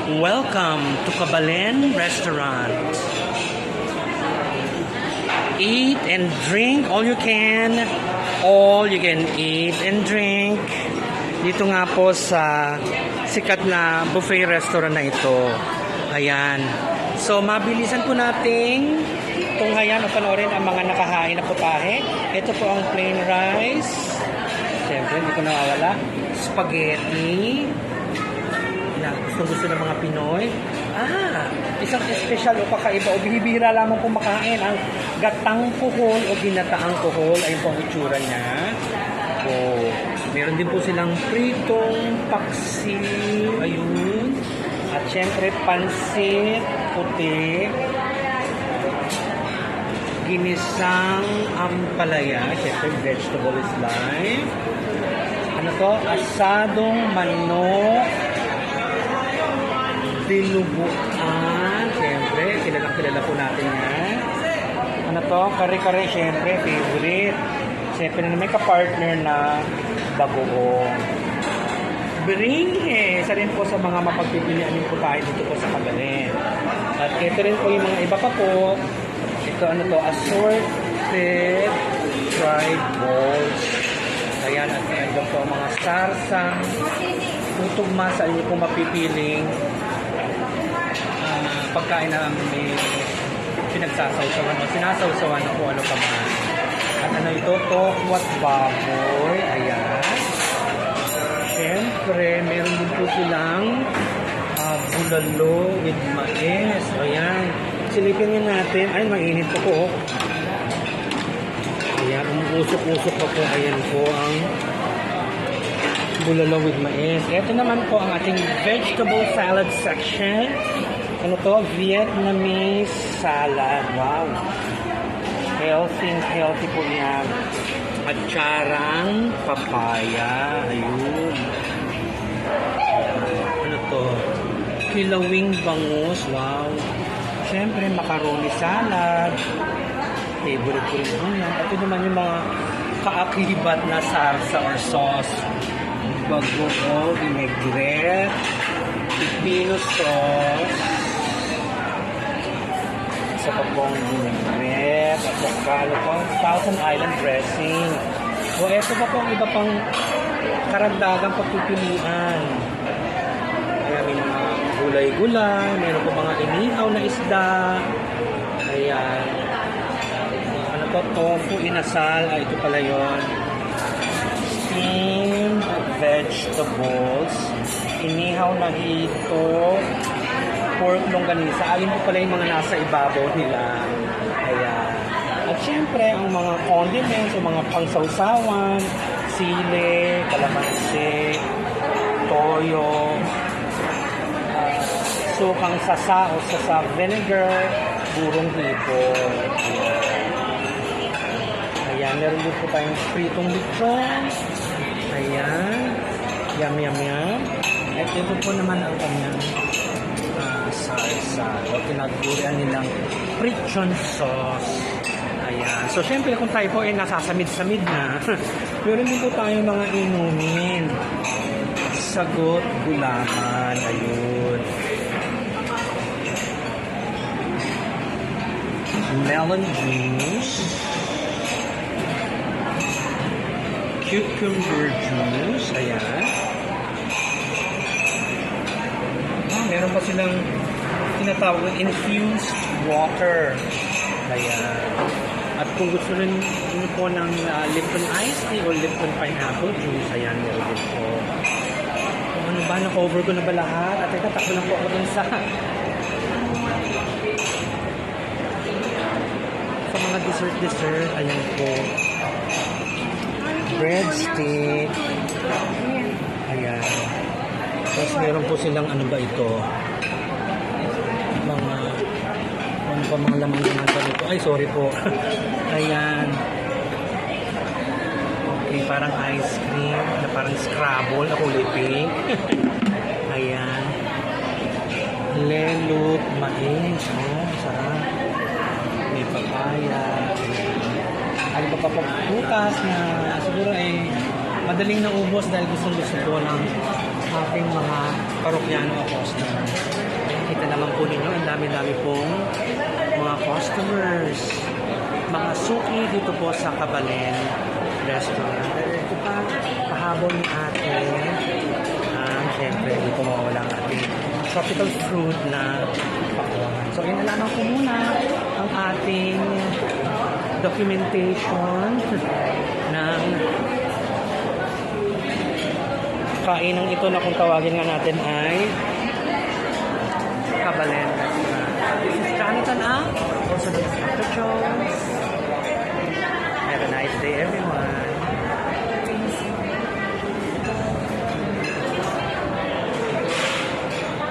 Welcome to Kabalen Restaurant. Eat and drink all you can. All you can eat and drink. Dito nga po sa sikat na buffet restaurant na ito. Ayan. So, mabilisan po nating tunghayan o panoorin ang mga nakahain na putahe. Ito po ang plain rice. Siyempre, hindi ko nawawala. Spaghetti. Gusto ng mga Pinoy. Isang espesyal o kakaiba o bihibira lamang kumakain ang gatang kuhol o ginataang kuhol. Ayun po ang itsura niya. Meron din po silang pritong paksi. Ayun. At syempre pansit puti. Ginisang ampalaya. Syempre vegetable is life. Ano to? Asadong manok. Dinuguan. Siyempre, kilala po natin yan. Ano to? Kare-kare, siyempre, favorite. Siyempre na may kapartner na bagoong. Beringhe. Isa rin po sa mga mapagpipilian yung po tayo dito po sa Kabalen. At ito rin po yung mga iba pa po. Ito ano to? Assorted fried balls. Ayan, at ito po ang mga sarsang tutugma sa inyo po mapipiling pagkain na may pinagsasawsawan o sinasawsawan na po ano pa man. At ano ito? Tokwat baboy. Ayan. Siyempre, meron din po silang bulalo with mais. Ayan. Silipin nyo natin. Ay, mainit po po. Ayan. Umusok-usok pa po. Ayan po ang bulalo with mais. Ito naman po ang ating vegetable salad section. Ano to? Vietnamese salad. Wow. Healthy po yan. At charang papaya. Ayun. Ano to? Kilawing bangus. Wow. Siyempre, macaroni salad. Favorite ko rin po yan. Ito naman yung mga kaakibat na sarsa or sauce. Bagoong, vinaigrette, pipino sauce, sa pagkong vinaigrette, at saka Thousand Island dressing. So, ito pa po ang iba pang karagdagang pagpipilian. Kaya may mga gulay-gulay, mayroon po mga inihaw na isda. Ayan. Ano to? Tofu inasal. Ito pala yun. Steamed vegetables, inihaw na hito, pork longganisa. Ayun po pala yung mga nasa ibabaw nila. Ayan. At syempre, ang mga condiments o mga pangsawsawan, sili, kalamansi, toyo, sukang sasa o sasa vinegar, burong hipon. Ayan, meron din po tayong pritong lechon. Ayan. Yum, yum, yum. At ito po naman ang kanyang salsa. O tinagurian nilang friction sauce. Ayan. So, syempre, kung tayo po ay nasasamid-samid na, meron din po tayo mga inumin. Sagot, gulaman. Ayun. Melon juice. Cucumber juice. Ayan. Meron pa silang tinatawag na infused water. Ayan. At kung gusto rin nyo po ng Lipton iced tea or Lipton pineapple juice, ayan, meron din po. Kung ano ba, na-cover ko na ba lahat? At teka, takbo lang po ako dun sa mga dessert. Ayan po. Breadstick. Ayan. Tapos meron po silang ano ba ito? Mga laman na ganito. Ay, sorry po. Ayan. Okay, parang ice cream na parang Scrabble na kulay pink. Ayan. Lelut, mais. Oh, sarap. May papaya. Ano pa po? Putas na siguro ay madaling naubos dahil gusto ko ng ating mga parokyano o customer. Kita naman po ninyo, ang dami-dami pong mga customers. Mga suki dito po sa Kabalen Restaurant. Ito pa, pahabol ni ate. Siyempre, hindi po mawawala ang ating tropical fruit na pakwan. So, inalaman ko muna ang ating documentation ng kainang ito na kung tawagin nga natin ay Kabalen Restaurant. This is Jonathan also this